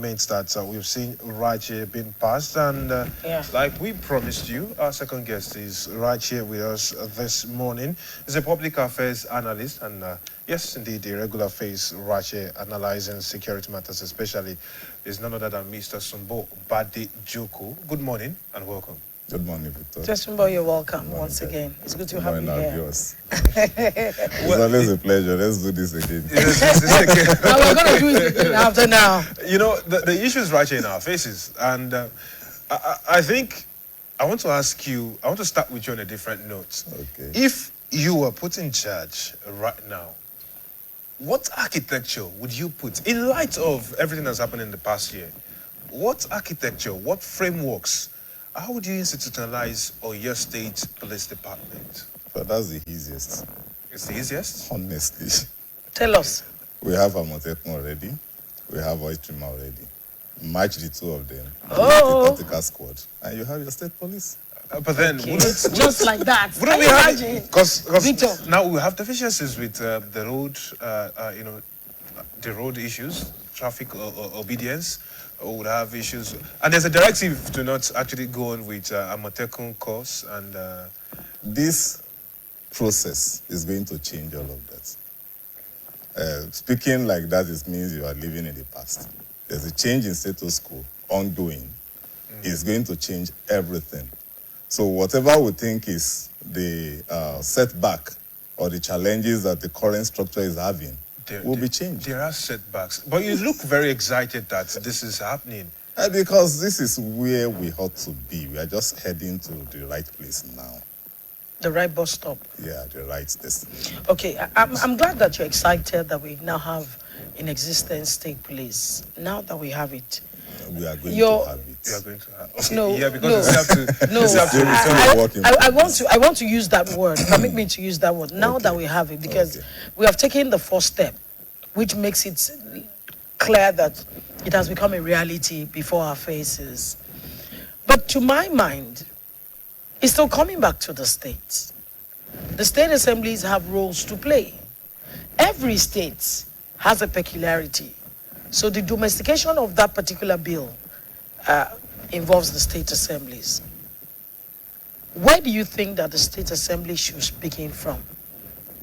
Means that we've seen Raji being passed, and Yeah. like we promised you, our second guest is Raji with us this morning. He's a public affairs analyst, and yes, indeed, the regular face Raji analyzing security matters, especially, is none other than Mr. Sumbo Bade Joko. Good morning and welcome. Good morning, Victor. Tesumbo, you're welcome once okay. again. It's good to Good have you morning, here. viewers. It's always a pleasure. Let's do this again. Now we're going to do it again after now. You know, the issue is right here in our faces, and I think I want to ask you, I want to start with you on a different note. Okay. If you were put in charge right now, what architecture would you put, in light of everything that's happened in the past year, what architecture, what frameworks, how would you institutionalize your state police department? But that's the easiest. It's the easiest? Honestly. Tell us. We have Amotekun already. We have Oitrima already. Match the two of them. Oh. The tactical squad. And you have your state police. But then, Okay. Just like that. wouldn't we Can you have, imagine? because Victor. now we have deficiencies with the road, the road issues, traffic obedience. We would have issues, and there's a directive to not actually go on with Amotekun course, and This process is going to change all of that. Speaking like that, it means you are living in the past. There's a change in status quo ongoing. It's going to change everything. So whatever we think is the setback or the challenges that the current structure is having will be changed. There are setbacks, but you look very excited that this is happening. Because this is where we ought to be. We are just heading to the right place now. The right bus stop. Yeah, the right destination. Okay, I'm glad that you're excited that we now have in existence state police. Now that we have it. We are going You're- to have it. You are going to have, okay, No, yeah, because no. you have to. No, you have to I want to use that word. Permit me to use that word. Now that we have it, because we have taken the first step, which makes it clear that it has become a reality before our faces. But to my mind, it's still coming back to the states. The state assemblies have roles to play. Every state has a peculiarity. So the domestication of that particular bill involves the state assemblies. Where do you think that the state assembly should begin from?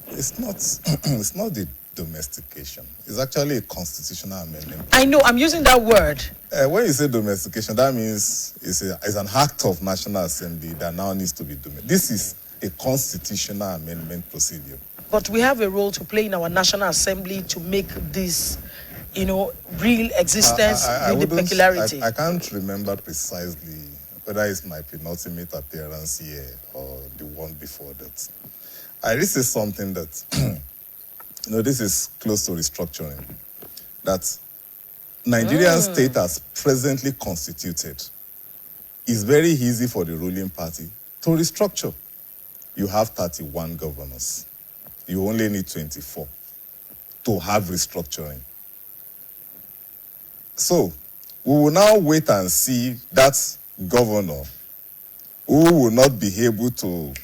It's not, it's not the domestication. It's actually a constitutional amendment. I know, I'm using that word. When you say domestication, that means it's an act of National Assembly that now needs to be domesticated. This is a constitutional amendment procedure. But we have a role to play in our National Assembly to make this, real existence with the wouldn't- peculiarity. I can't remember precisely whether it's my penultimate appearance here or the one before that. I did say something that, this is close to restructuring. That Nigerian state as presently constituted is very easy for the ruling party to restructure. You have 31 governors. You only need 24 to have restructuring. So, we will now wait and see that governor who will not be able to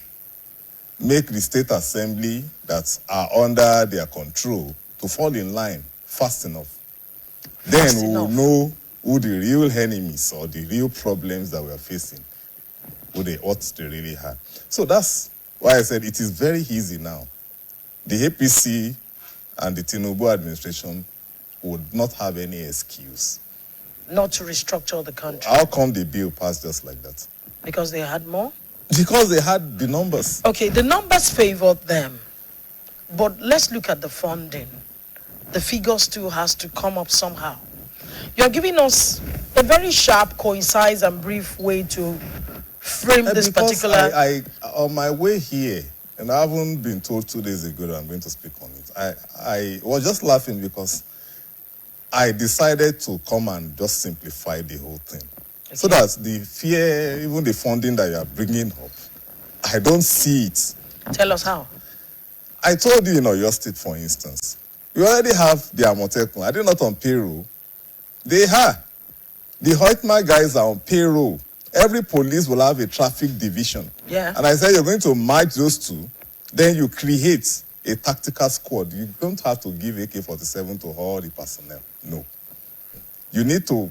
make the state assembly that are under their control to fall in line fast enough. Then we will know who the real enemies or the real problems that we are facing, who they ought to really have. So that's why I said it is very easy now. The APC and the Tinubu administration would not have any excuse. Not to restructure the country. How come the bill passed just like that? Because they had more? Because they had the numbers. Okay, the numbers favored them. But let's look at the funding. The figures too has to come up somehow. You're giving us a very sharp, concise, and brief way to frame this Because particular... I on my way here, and I haven't been told 2 days ago that I'm going to speak on it, I was just laughing because I decided to come and just simplify the whole thing. Okay. So that the fear, even the funding that you are bringing up, I don't see it. Tell us how. I told you in Oyo State, for instance, we already have the Amotekun. Are they not on payroll? They are. The Hoitma guys are on payroll. Every police will have a traffic division. Yeah. And I said, you're going to merge those two, then you create a tactical squad. You don't have to give AK-47 to all the personnel. No. you need to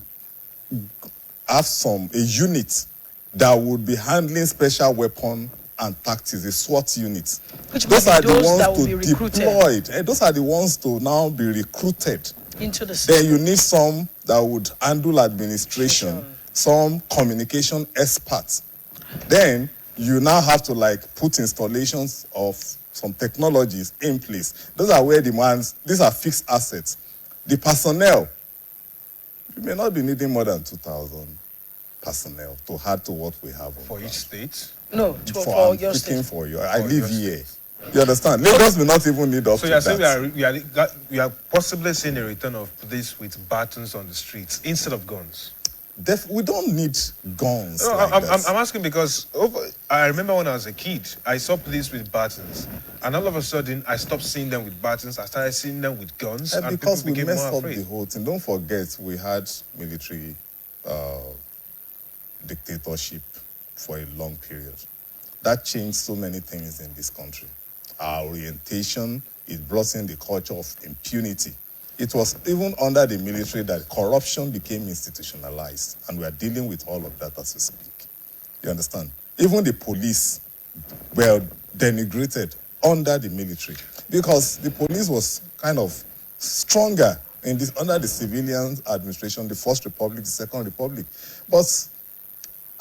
have a unit that would be handling special weapon and tactics, a SWAT unit. Which Those might are be the those ones that will to be recruited deployed. And those are the ones to now be recruited. into the system. Then you need some that would handle administration, some communication experts. Then you now have to like put installations of some technologies in place. Those are where these are fixed assets. The personnel, you may not be needing more than 2,000 personnel to add to what we have. For each state? No, for I'm your speaking state. for you. I For live your here. You understand? Lagos may not even need up So to you're saying that. we are possibly seeing a return of police with batons on the streets instead of guns? We don't need guns. No, like that. I'm asking because I remember when I was a kid, I saw police with batons, and all of a sudden I stopped seeing them with batons. I started seeing them with guns, and because people we became messed more up afraid. the whole thing. Don't forget, we had military dictatorship for a long period. That changed so many things in this country. Our orientation, it brought in the culture of impunity. It was even under the military that corruption became institutionalized, and we are dealing with all of that as we speak. You understand? Even the police were denigrated under the military because the police was kind of stronger under the civilian administration, the First Republic, the Second Republic. But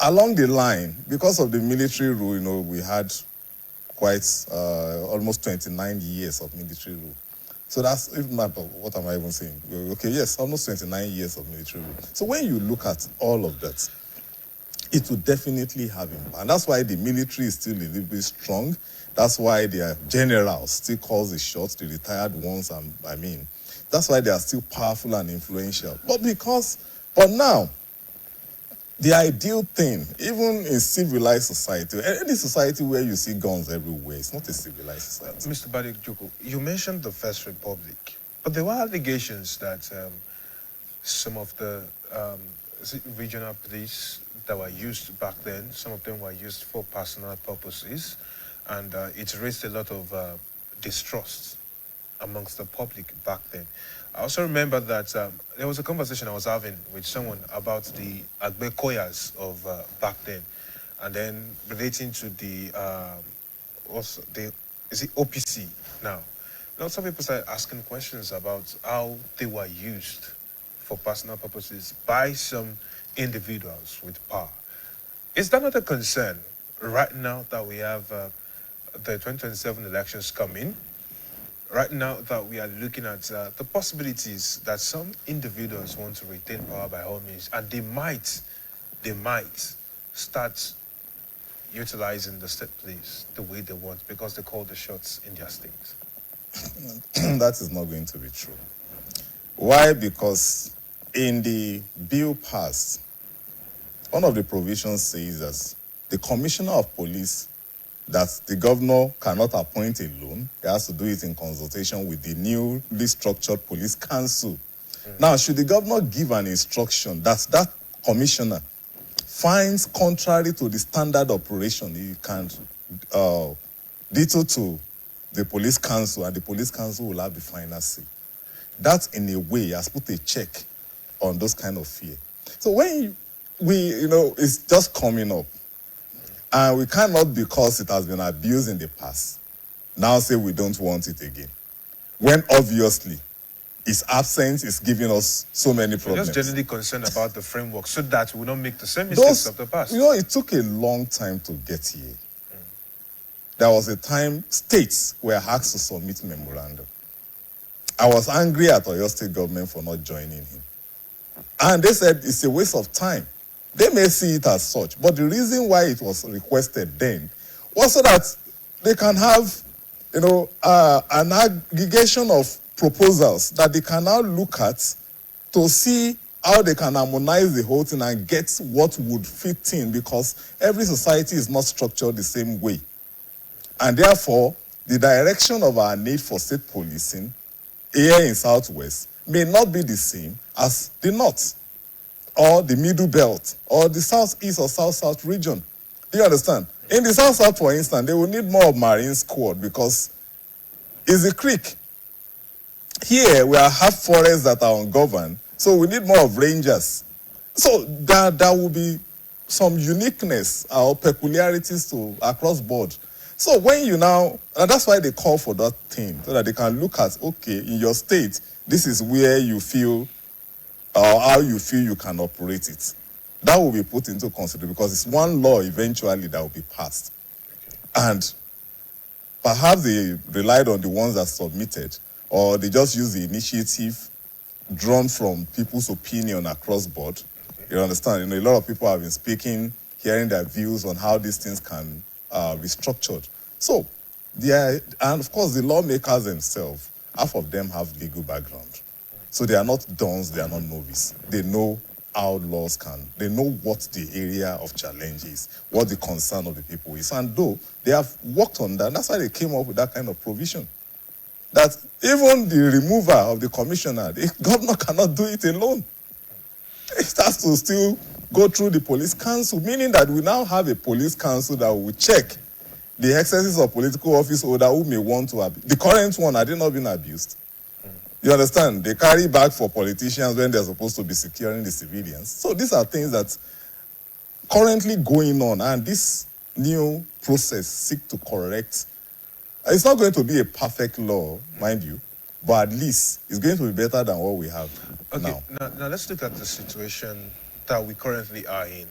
along the line, because of the military rule, we had quite almost 29 years of military rule. So that's, if not, what am I even saying? Okay, yes, almost 29 years of military rule. So when you look at all of that, it will definitely have impact. And that's why the military is still a little bit strong. That's why their generals still call the shots, the retired ones, that's why they are still powerful and influential. But now, the ideal thing, even in civilized society, any society where you see guns everywhere, it's not a civilized society. Mr. Badik Joko, you mentioned the First Republic, but there were allegations that some of the regional police that were used back then, some of them were used for personal purposes, and it raised a lot of distrust amongst the public back then. I also remember that there was a conversation I was having with someone about the Agbekoyas of back then, and then relating to the OPC now. Now some people started asking questions about how they were used for personal purposes by some individuals with power. Is that not a concern right now that we have the 2027 elections coming? Right now that we are looking at the possibilities that some individuals want to retain power by all means, and they might start utilizing the state police the way they want because they call the shots in their states. That is not going to be true. Why? Because in the bill passed, one of the provisions says that the commissioner of police, that the governor cannot appoint alone. He has to do it in consultation with the newly structured police council. Now, should the governor give an instruction that commissioner finds contrary to the standard operation, he can detail to the police council, and the police council will have the final say. That, in a way, has put a check on those kind of fear. So when it's just coming up, and we cannot, because it has been abused in the past, now say we don't want it again. When obviously its absence is giving us so many problems. We're just generally concerned about the framework so that we will not make the same mistakes of the past. It took a long time to get here. There was a time states were asked to submit memorandum. I was angry at Oyo State government for not joining him. And they said it's a waste of time. They may see it as such, but the reason why it was requested then was so that they can have, an aggregation of proposals that they can now look at to see how they can harmonize the whole thing and get what would fit in, because every society is not structured the same way. And therefore, the direction of our need for state policing here in Southwest may not be the same as the North, or the Middle Belt, or the Southeast or South-South region. Do you understand? In the South-South, for instance, they will need more of Marine Squad because it's a creek. Here, we have forests that are ungoverned, So we need more of rangers. So there will be some uniqueness or peculiarities to across board. So when you now, and that's why they call for that thing, so that they can look at, okay, in your state, this is where you feel, or how you feel you can operate it. That will be put into consideration because it's one law eventually that will be passed. And perhaps they relied on the ones that submitted, or they just used the initiative drawn from people's opinion across board. You understand? A lot of people have been speaking, hearing their views on how these things can be structured. So, and of course, the lawmakers themselves, half of them have legal background. So they are not dons, they are not novice. They know how laws they know what the area of challenge is, what the concern of the people is. And though they have worked on that, that's why they came up with that kind of provision. That even the removal of the commissioner, the governor cannot do it alone. It has to still go through the police council, meaning that we now have a police council that will check the excesses of political office holder who may want to abuse. The current one, are they not being abused? You understand? They carry back for politicians when they're supposed to be securing the civilians. So these are things that currently going on, and this new process seek to correct. It's not going to be a perfect law, mind you, but at least it's going to be better than what we have now. Now let's look at the situation that we currently are in.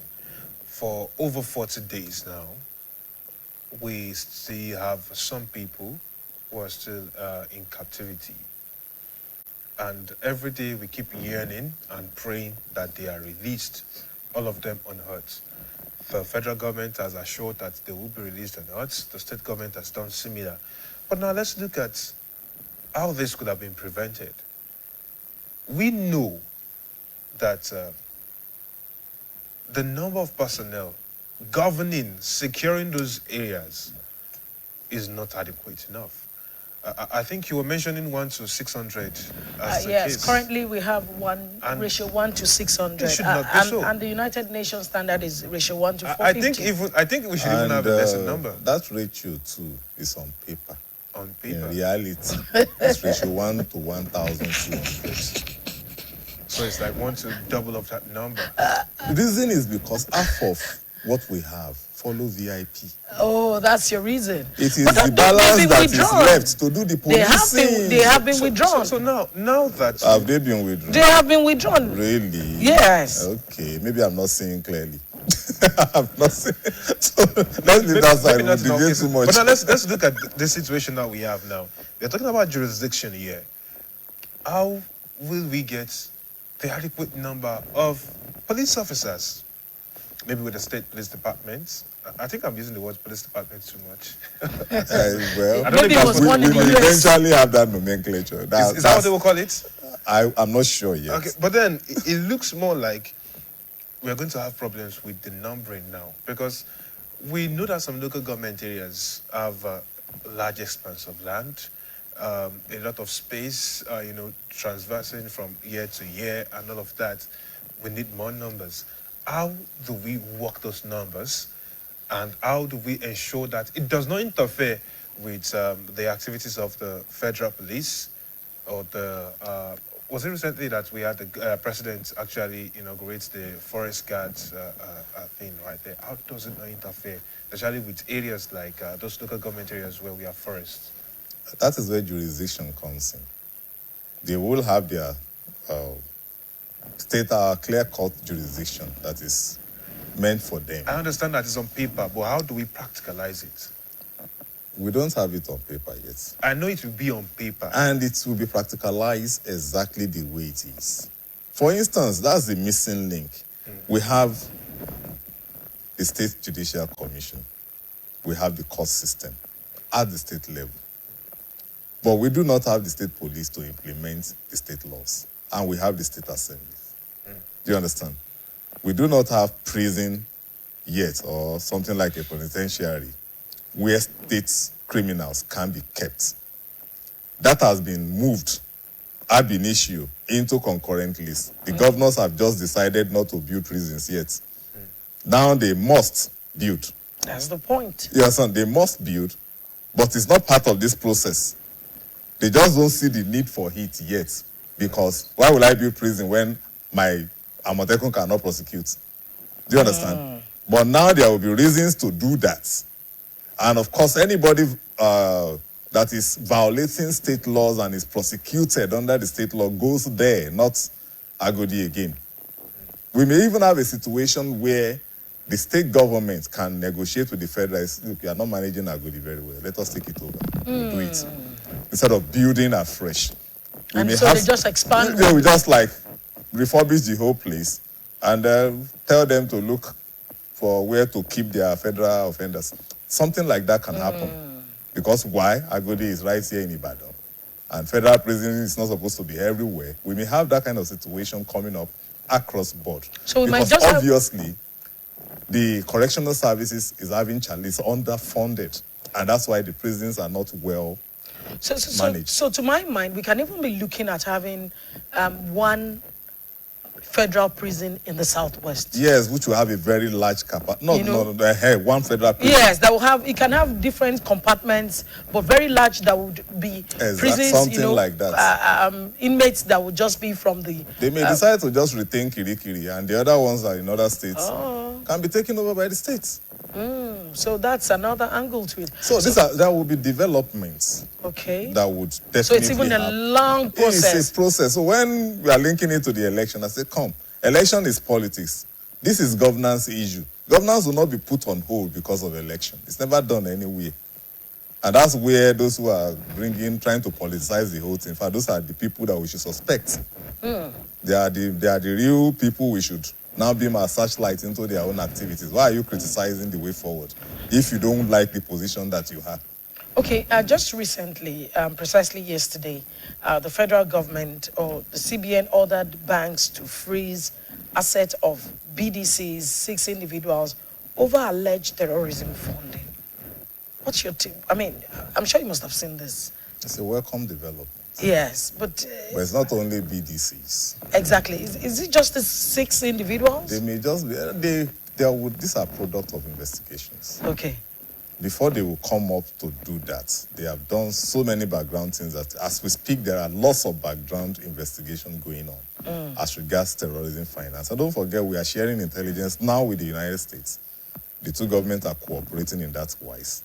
For over 40 days now, we still have some people who are still in captivity. And every day we keep yearning and praying that they are released, all of them unhurt. The federal government has assured that they will be released unhurt. The state government has done similar. But now let's look at how this could have been prevented. We know that the number of personnel governing, securing those areas is not adequate enough. I think you were mentioning 1 to 600 as the yes, case. Currently we have ratio 1 to 600. It should not be so. And the United Nations standard is ratio 1 to 450. I think we should even have a lesser number. That ratio too is on paper. On paper. In reality, it's ratio 1 to 1,200. So it's like 1 to double of that number. The reason is because half of what we have follow VIP. Oh, that's your reason. It is the balance that is left to do the policing. They have been withdrawn. So now that... Have they been withdrawn? They have been withdrawn. Really? Yes. Okay, maybe I'm not seeing clearly. I'm not seeing... So let's leave that side. We debate too much. But now let's look at the situation that we have now. We're talking about jurisdiction here. How will we get the adequate number of police officers? Maybe with the state police departments. I think I'm using the word police department too much. Well, I don't maybe know it was one we in the will US. eventually have that nomenclature. Is that what they will call it? I'm not sure yet. Okay, but then it looks more like we're going to have problems with the numbering now, because we know that some local government areas have a large expanse of land, a lot of space, transversing from year to year and all of that. We need more numbers. How do we work those numbers, and how do we ensure that it does not interfere with the activities of the federal police or the... was it recently that we had the president actually inaugurate the forest guards thing right there? How does it not interfere, especially with areas like those local government areas where we have forests? That is where jurisdiction comes in. They will have their state clear-cut jurisdiction that is meant for them. I understand that it's on paper, but how do we practicalize it? We don't have it on paper yet. I know it will be on paper. And it will be practicalized exactly the way it is. For instance, that's the missing link. We have the State Judicial Commission. We have the court system at the state level. But we do not have the state police to implement the state laws. And we have the state assembly. Do you understand? We do not have prison yet, or something like a penitentiary, where state criminals can be kept. That has been moved ab initio into concurrent list. The governors have just decided not to build prisons yet. Now they must build. That's the point. You understand? They must build, but it's not part of this process. They just don't see the need for it yet, Because why will I build prison when my Amotekun cannot prosecute? Do you understand? But now there will be reasons to do that. And of course, anybody that is violating state laws and is prosecuted under the state law goes there, not Agodi again. We may even have a situation where the state government can negotiate with the federal. Look, we are not managing Agodi very well. Let us take it over. We'll do it. Instead of building afresh. And so they just expand. They will just like refurbish the whole place and tell them to look for where to keep their federal offenders. Something like that can happen. Because why? Agodi is right here in Ibadan. And federal prison is not supposed to be everywhere. We may have that kind of situation coming up across board. So we might because just obviously, the correctional services is having challenges, underfunded. And that's why the prisons are not well managed. So to my mind, we can even be looking at having one federal prison in the southwest. Yes, which will have a very large capacity. One federal prison. Yes, that will have. It can have different compartments, but very large. That would be prisons. Something like that. Inmates that would just be from the. They may decide to just retain Kirikiri, and the other ones are in other states can be taken over by the states. So that's another angle to it. So there will be developments. Okay. That would definitely. So it's even a long process. It's a process. So when we are linking it to the election, I say, come, election is politics. This is governance issue. Governance will not be put on hold because of election. It's never done anyway. And that's where those who are trying to politicize the whole thing, in fact, those are the people that we should suspect. They are the real people we should now beam our searchlight into their own activities. Why are you criticizing the way forward if you don't like the position that you have? Okay, just recently, precisely yesterday, the federal government or the CBN ordered banks to freeze assets of BDCs, 6 individuals, over alleged terrorism funding. What's your tip? I mean, I'm sure you must have seen this. It's a welcome development. Yes, but it's not only BDCs. Exactly. Is it just the 6 individuals? They may just be. These are product of investigations. Okay. Before they will come up to do that, they have done so many background things that as we speak, there are lots of background investigation going on as regards terrorism finance. And don't forget, we are sharing intelligence now with the United States. The two governments are cooperating in that wise.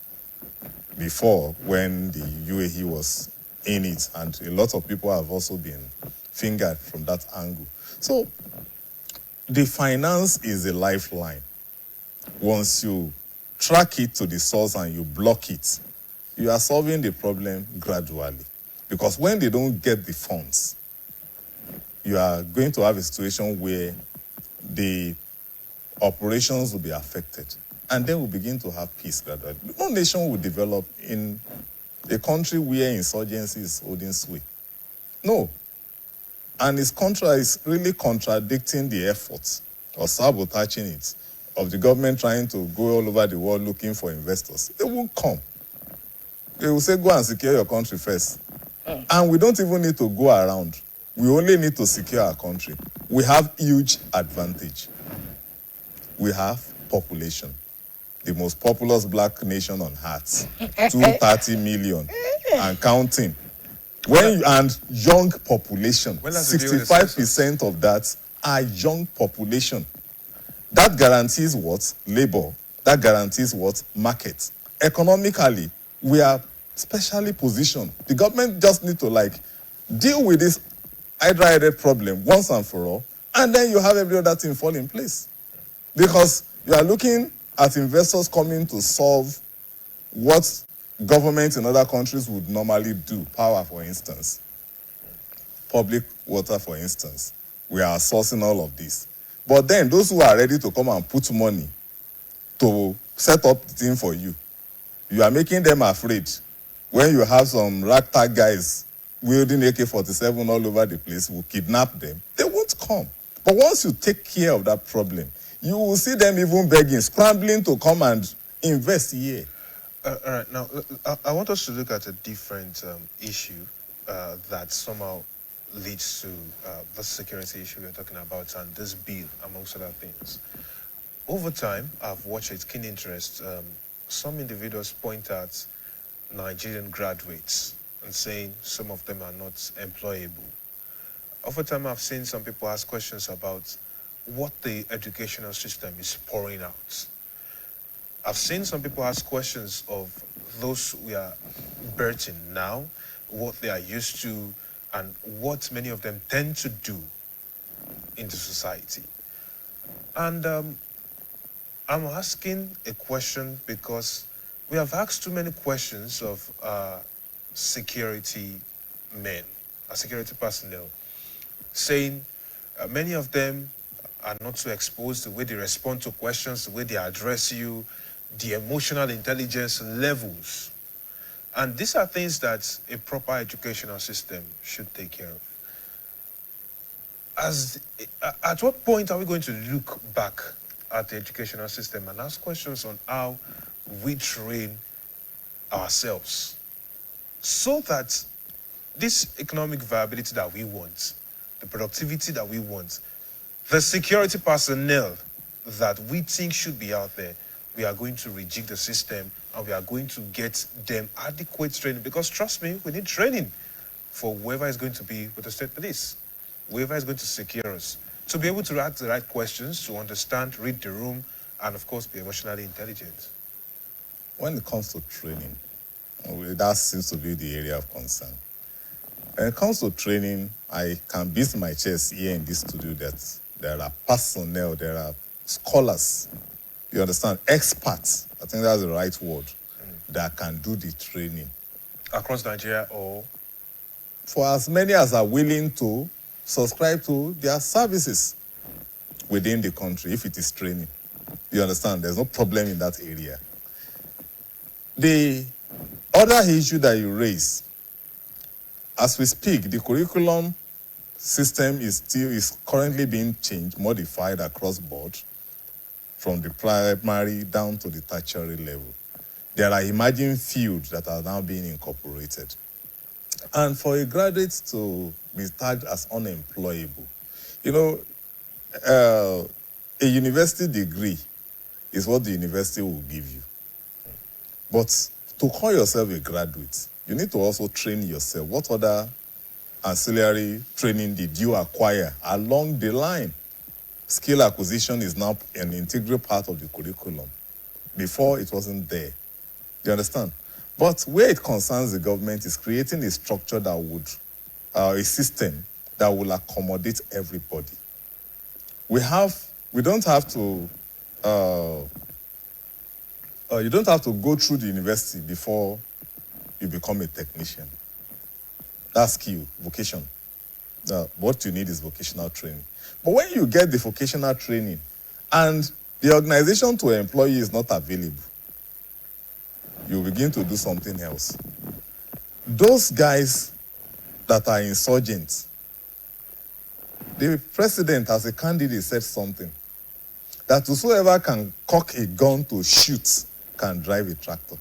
Before, when the UAE was in it, and a lot of people have also been fingered from that angle. So, the finance is a lifeline. Once you track it to the source and you block it, you are solving the problem gradually. Because when they don't get the funds, you are going to have a situation where the operations will be affected. And then we'll begin to have peace gradually. No nation will develop in a country where insurgency is holding sway. No. And it's really contradicting the efforts or sabotaging it of the government trying to go all over the world looking for investors. They won't come. They will say, go and secure your country first. And we don't even need to go around. We only need to secure our country. We have huge advantage. We have population. The most populous black nation on earth. 230 million and counting. And young population. 65% of that are young population. That guarantees what? Labor. That guarantees what? Market. Economically, we are specially positioned. The government just need to deal with this hydra-headed problem once and for all, and then you have every other thing fall in place. Because you are looking at investors coming to solve what governments in other countries would normally do. Power, for instance. Public water, for instance. We are sourcing all of this. But then those who are ready to come and put money to set up the thing for you, you are making them afraid. When you have some ragtag guys wielding AK-47 all over the place who kidnap them, they won't come. But once you take care of that problem, you will see them even begging, scrambling to come and invest here. All right, now, I want us to look at a different issue that somehow leads to the security issue we're talking about and this bill, amongst other things. Over time, I've watched with keen interest some individuals point out Nigerian graduates and saying some of them are not employable. Over time, I've seen some people ask questions about what the educational system is pouring out. I've seen some people ask questions of those we are birthing now, what they are used to, and what many of them tend to do in the society. And I'm asking a question because we have asked too many questions of security men, security personnel, saying many of them are not so exposed, the way they respond to questions, the way they address you, the emotional intelligence levels. And these are things that a proper educational system should take care of. At what point are we going to look back at the educational system and ask questions on how we train ourselves so that this economic viability that we want, the productivity that we want, the security personnel that we think should be out there, we are going to rejig the system and we are going to get them adequate training? Because trust me, we need training for whoever is going to be with the state police, whoever is going to secure us, to be able to ask the right questions, to understand, read the room, and of course be emotionally intelligent. When it comes to training, that seems to be the area of concern. When it comes to training, I can beat my chest here in this studio that there are personnel, there are scholars, you understand, experts, I think that's the right word, that can do the training. Across Nigeria or? For as many as are willing to subscribe to their services within the country, if it is training. You understand, there's no problem in that area. The other issue that you raise, as we speak, the curriculum system is currently being changed, modified across board, from the primary down to the tertiary level. There are emerging fields that are now being incorporated. And for a graduate to be tagged as unemployable, you know, a university degree is what the university will give you. But to call yourself a graduate, you need to also train yourself. What other ancillary training did you acquire along the line? Skill acquisition is now an integral part of the curriculum. Before, it wasn't there. Do you understand? But where it concerns the government is creating a structure that would, a system that will accommodate everybody. We don't have to, you don't have to go through the university before you become a technician. That's skill, vocation. What you need is vocational training. But when you get the vocational training and the organization to employ you is not available, you begin to do something else. Those guys that are insurgents, the president as a candidate said something, that whosoever can cock a gun to shoot can drive a tractor.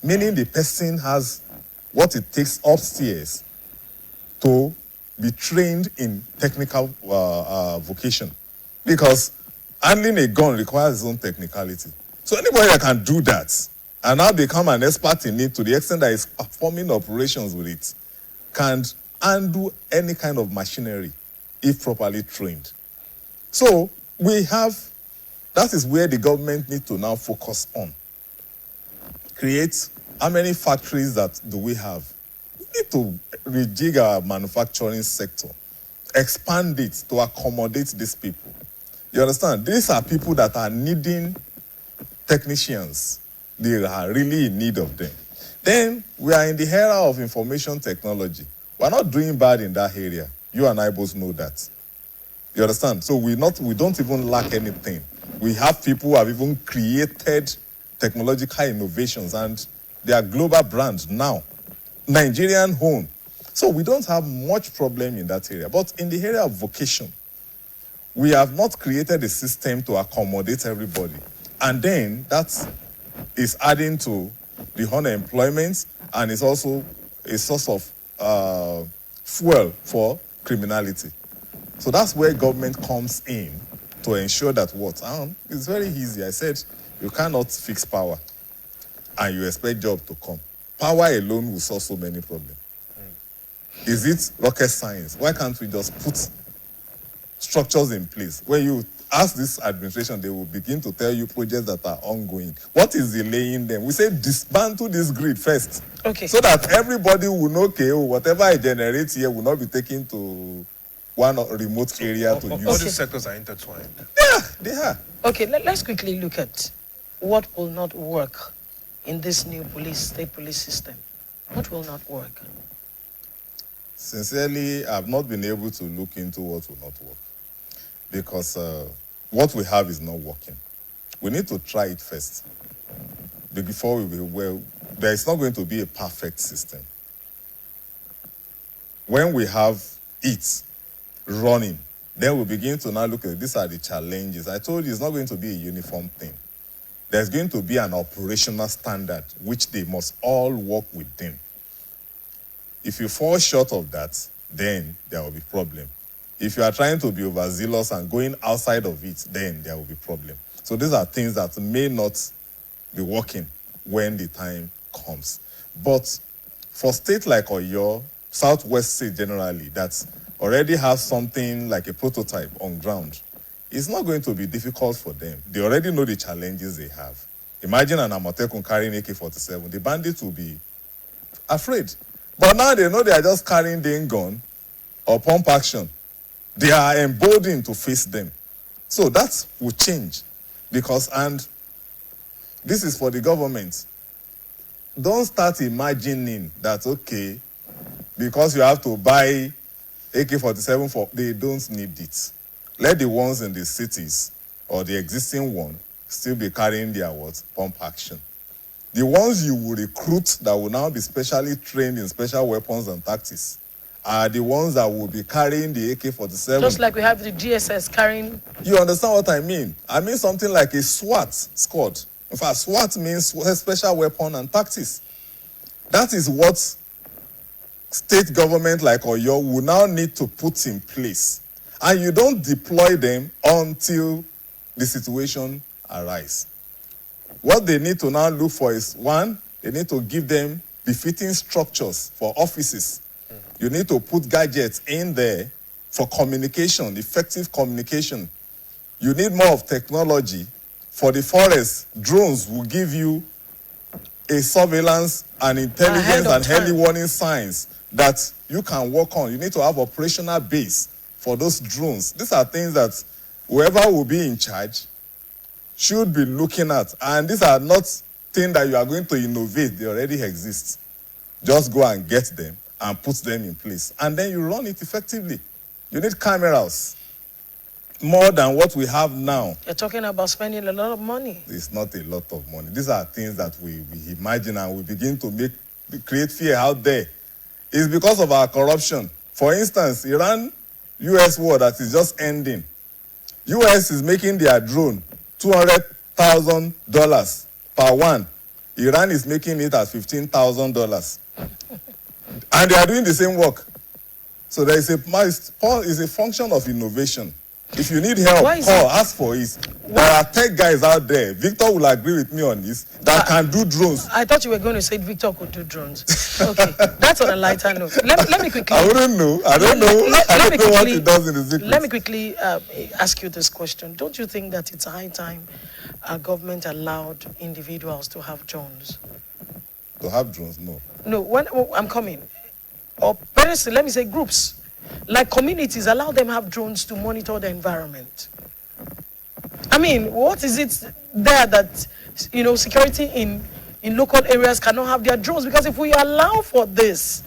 Meaning the person has what it takes upstairs to be trained in technical vocation. Because handling a gun requires its own technicality. So anybody that can do that and now become an expert in it to the extent that is performing operations with it can undo any kind of machinery if properly trained. So that is where the government needs to now focus on. Create, how many factories that do we have? We need to rejig our manufacturing sector, expand it to accommodate these people. You understand? These are people that are needing technicians. They are really in need of them. Then we are in the era of information technology. We're not doing bad in that area. You and I both know that. You understand? So we don't even lack anything. We have people who have even created technological innovations and they are global brands now, Nigerian owned. So we don't have much problem in that area. But in the area of vocation, we have not created a system to accommodate everybody. And then that is adding to the unemployment and is also a source of fuel for criminality. So that's where government comes in to ensure that it's very easy. I said you cannot fix power and you expect job to come. Power alone will solve so many problems. Is it rocket science? Why can't we just put structures in place? When you ask this administration, they will begin to tell you projects that are ongoing. What is delaying them? We say dismantle this grid first. Okay. So that everybody will know, okay, whatever I generate here will not be taken to one remote area to All use. these sectors are intertwined. Yeah, they are. Okay, let's quickly look at what will not work in this new state police system. What will not work? Sincerely, I've not been able to look into what will not work because what we have is not working. We need to try it first before there is not going to be a perfect system. When we have it running, then we begin to now look at these are the challenges. I told you it's not going to be a uniform thing. There's going to be an operational standard which they must all work within. If you fall short of that, then there will be problem. If you are trying to be overzealous and going outside of it, then there will be problem. So these are things that may not be working when the time comes. But for states like Oyo, Southwest state generally, that already have something like a prototype on ground, it's not going to be difficult for them. They already know the challenges they have. Imagine an Amotekun carrying AK-47. The bandits will be afraid. But now they know they are just carrying the gun or pump action. They are emboldened to face them. So that will change. And this is for the government. Don't start imagining that, okay, because you have to buy AK-47 they don't need it. Let the ones in the cities or the existing one still be carrying their pump action. The ones you will recruit that will now be specially trained in special weapons and tactics are the ones that will be carrying the AK-47. Just like we have the GSS carrying... You understand what I mean? I mean something like a SWAT squad. In fact, SWAT means special weapon and tactics. That is what state government like Oyo will now need to put in place. And you don't deploy them until the situation arises. What they need to now look for is, one, they need to give them befitting structures for offices. You need to put gadgets in there for communication, effective communication. You need more of technology. For the forest, drones will give you a surveillance and intelligence and early warning signs that you can work on. You need to have operational base for those drones. These are things that whoever will be in charge should be looking at. And these are not things that you are going to innovate. They already exist. Just go and get them and put them in place. And then you run it effectively. You need cameras. More than what we have now. You're talking about spending a lot of money. It's not a lot of money. These are things that we imagine and we begin to create fear out there. It's because of our corruption. For instance, Iran-US war that is just ending. US is making their drone $200,000 per one. Iran is making it at $15,000. And they are doing the same work. So there is a function of innovation. If you need help, call, ask for it. There are tech guys out there. Victor will agree with me on this that can do drones. I thought you were going to say Victor could do drones. Okay, that's on a lighter note. Let me quickly. I wouldn't know. I don't know. I don't know what it does in the secret. Let me quickly ask you this question. Don't you think that it's high time our government allowed individuals to have drones? To have drones? No. No. I'm coming. Or parents, let me say groups. Like communities, allow them have drones to monitor the environment. I mean, what is it there that, security in local areas cannot have their drones? Because if we allow for this,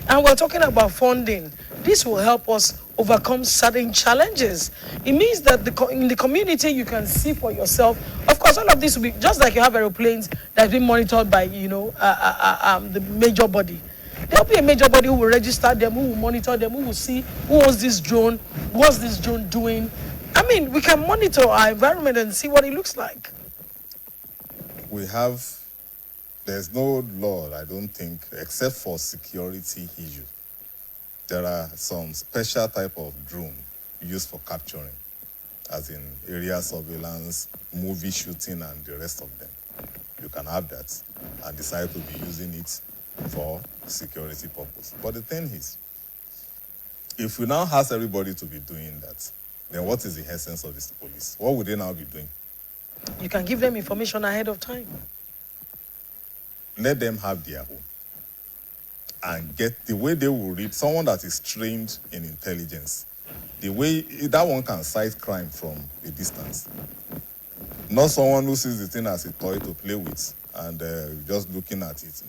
and we're talking about funding, this will help us overcome certain challenges. It means that in the community, you can see for yourself. Of course, all of this will be just like you have aeroplanes that's been monitored by, the major body. There'll be a major body who will register them, who will monitor them, who will see who owns this drone, what's this drone doing. I mean, we can monitor our environment and see what it looks like. There's no law, I don't think, except for security issues. There are some special type of drone used for capturing, as in area surveillance, movie shooting, and the rest of them. You can have that and decide to be using it for security purpose. But the thing is, If we now ask everybody to be doing that, then what is the essence of this police? What would they now be doing? You can give them information ahead of time. Let them have their own. And get the way they will read, someone that is trained in intelligence, the way that one can cite crime from a distance. Not someone who sees the thing as a toy to play with and just looking at it.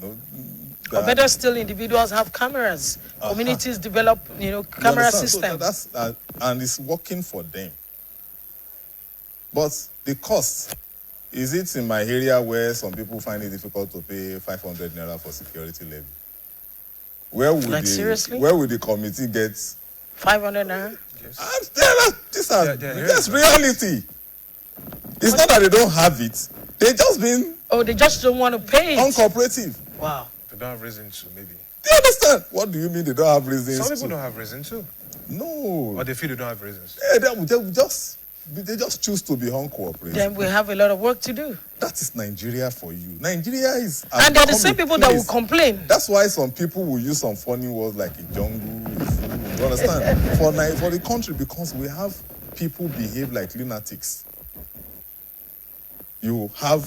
Or better still, individuals have cameras. Communities develop, camera systems. So and it's working for them. But the cost, is it in my area where some people find it difficult to pay 500 naira for security levy? Seriously? Where would the committee get 500 naira? Yes. That's reality. It's not that they don't have it. They just been they just don't want to pay it. uncooperative. Wow. They don't have reason to, maybe. Do you understand? What do you mean they don't have reasons? Some people don't have reason to. No. Or they feel they don't have reasons. They just choose to be uncooperative. Then we have a lot of work to do. That is Nigeria for you. Nigeria is... And they're the same people that will complain. That's why some people will use some funny words like a jungle, a fool. You understand? For the country, because we have people behave like lunatics. You have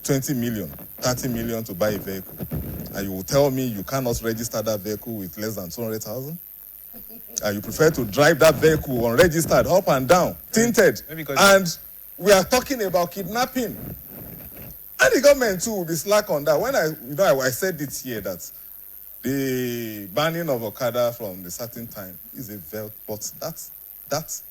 20 million, 30 million to buy a vehicle. And you will tell me you cannot register that vehicle with less than 200,000? And you prefer to drive that vehicle unregistered, up and down, tinted. And we are talking about kidnapping. And the government too will be slack on that. When I said it here that the banning of Okada from a certain time is a veil, but that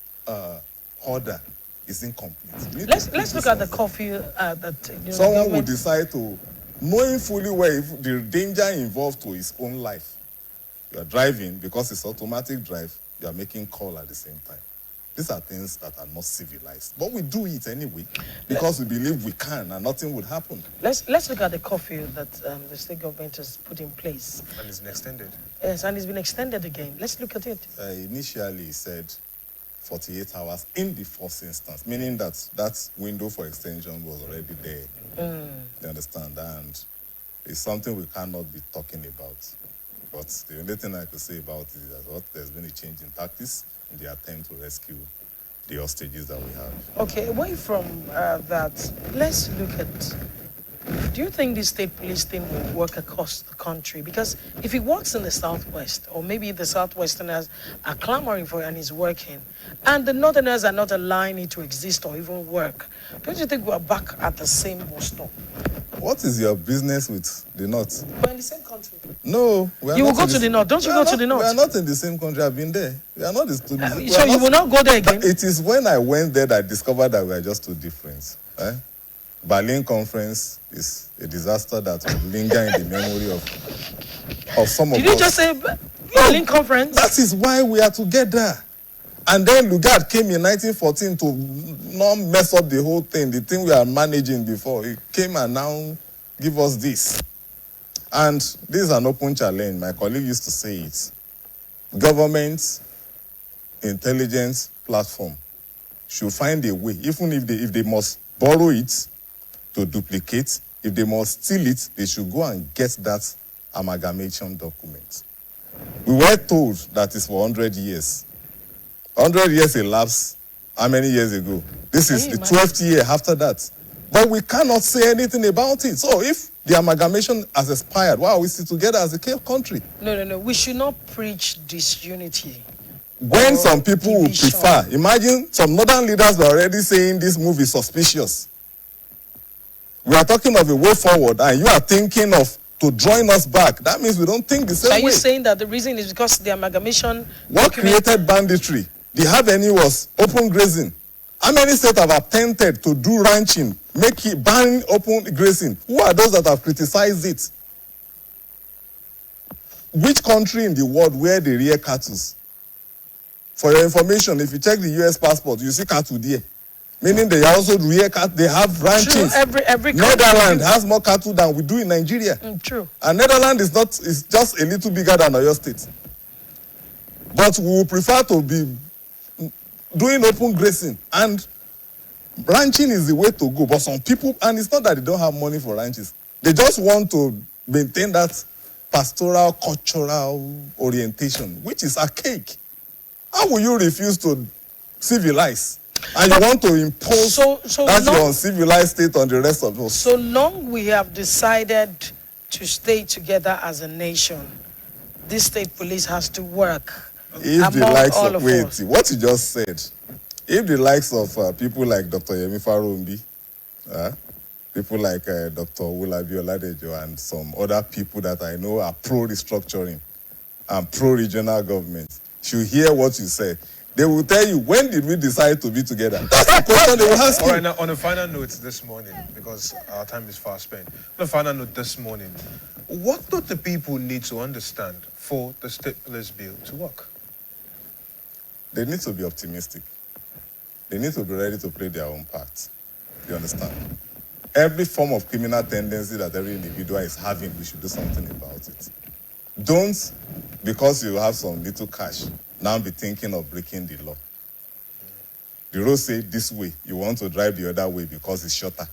order is incomplete. Let's look at the curfew that someone will decide to, knowing fully well the danger involved to his own life. You are driving because it's automatic drive. You are making call at the same time. These are things that are not civilized, but we do it anyway because we believe we can and nothing would happen. Let's look at the curfew that the state government has put in place. And it's been extended. Yes, and it's been extended again. Let's look at it. Initially, it said 48 hours in the first instance, meaning that window for extension was already there. You understand? And it's something we cannot be talking about. But the only thing I could say about it is that there's been a change in tactics in the attempt to rescue the hostages that we have. Okay, away from that, let's look at, do you think the state police thing will work across the country? Because if it works in the Southwest, or maybe the Southwesterners are clamoring for it and it's working, and the Northerners are not allowing it to exist or even work, don't you think we're back at the same bus stop? What is your business with the North? We're in the same country. No, we are you not. You will go to the North. Don't you go to the North? We are not in the same country. I've been there. We are not the same. So you will not go there again? It is when I went there that I discovered that we are just too different. Berlin Conference is a disaster that will linger in the memory of some of us. Did you just say Berlin Conference? That is why we are together. And then Lugard came in 1914 to not mess up the whole thing, the thing we are managing before. He came and now give us this. And this is an open challenge. My colleague used to say it. Government intelligence platform should find a way, even if they must borrow it to duplicate, if they must steal it, they should go and get that amalgamation document. We were told that it's for 100 years. 100 years elapsed, how many years ago? This is the 12th year after that. But we cannot say anything about it. So if the amalgamation has expired, why are we still together as a country? No. We should not preach disunity. When some people will prefer, imagine some northern leaders were already saying this move is suspicious. We are talking of a way forward, and you are thinking of to join us back. That means we don't think the same way. So are you saying that the reason is because the amalgamation... What created banditry? The Avenue was open grazing. How many states have attempted to do ranching, make it ban open grazing? Who are those that have criticized it? Which country in the world where they rear cattle? For your information, if you check the US passport, you see cattle there. Meaning they also rear cattle, they have ranches. True, every Netherlands has more cattle than we do in Nigeria. True. And Netherlands is just a little bigger than Oyo State. But we will prefer to be doing open grazing, and ranching is the way to go. But some people, and it's not that they don't have money for ranches, they just want to maintain that pastoral, cultural orientation, which is archaic. How will you refuse to civilize? And you want to impose so that long- your uncivilized state on the rest of us? So long we have decided to stay together as a nation, this state police has to work If the among likes all of, of wait, us. what you just said, if the likes of people like Dr. Yemi Farumbi, people like Dr. Wulabi Oladejo and some other people that I know are pro-restructuring and pro-regional government, should hear what you said, they will tell you, when did we decide to be together? That's the question they will ask All you. right, now on a final note this morning, because our time is fast spent. On a final note this morning, what do the people need to understand for the state police bill to work? They need to be optimistic. They need to be ready to play their own part. You understand? Every form of criminal tendency that every individual is having, we should do something about it. Don't, because you have some little cash, now be thinking of breaking the law. The road say this way, you want to drive the other way because it's shorter.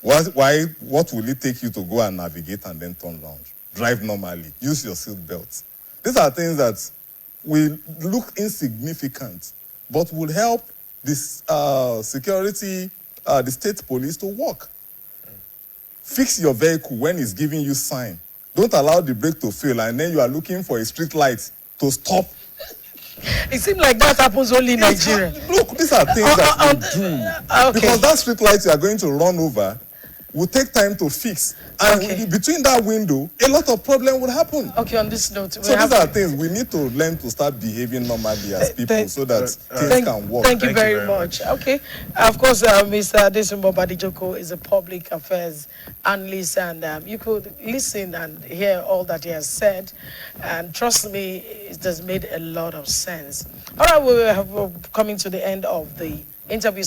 What will it take you to go and navigate and then turn around? Drive normally, use your seat belt. These are things that will look insignificant, but will help this security, the state police to work. Fix your vehicle when it's giving you sign. Don't allow the brake to fail and then you are looking for a street light to stop. It seems like that happens only in Nigeria. Look, these are things that we do. Okay. Because that street light you are going to run over will take time to fix. And Okay. between that window, a lot of problem will happen. Okay, on this note, So these are things we need to learn to start behaving normally as people so that things can work. Thank you very much. Okay. Of course, Mr. Adesumbo Badijoko is a public affairs analyst, and you could listen and hear all that he has said. And trust me, it has made a lot of sense. All right, we're coming to the end of the interview.